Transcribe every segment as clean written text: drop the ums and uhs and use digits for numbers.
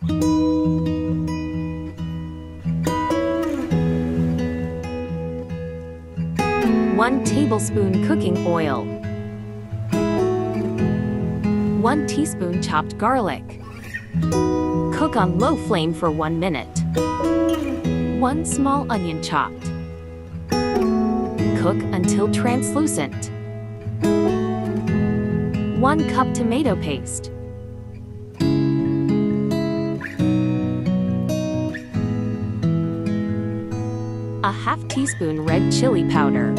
1 tablespoon cooking oil. 1 teaspoon chopped garlic. Cook on low flame for 1 minute. 1 small onion chopped. Cook until translucent. 1 cup tomato paste. A half teaspoon red chili powder.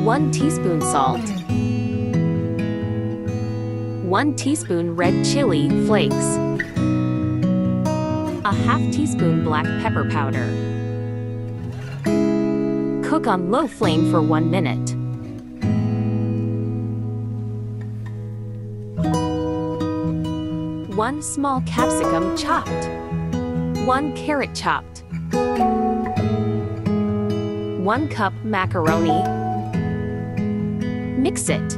1 teaspoon salt. 1 teaspoon red chili flakes. A half teaspoon black pepper powder. Cook on low flame for 1 minute. 1 small capsicum chopped. 1 carrot chopped. 1 cup macaroni. Mix it.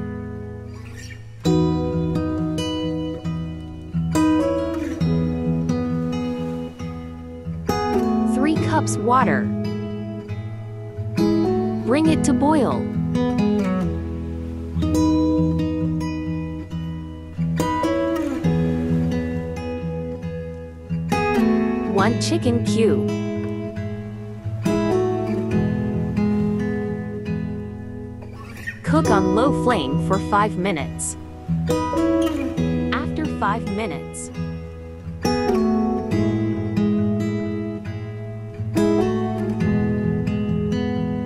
3 cups water. Bring it to boil. 1 chicken cube. Cook on low flame for 5 minutes. After 5 minutes,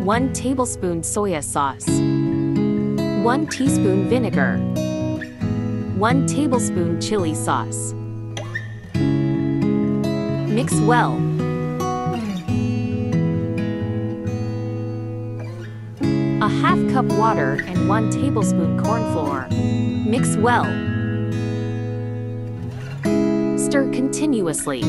one tablespoon soya sauce, 1 teaspoon vinegar, 1 tablespoon chili sauce. Mix well. A half cup water and 1 tablespoon corn flour. Mix well. Stir continuously.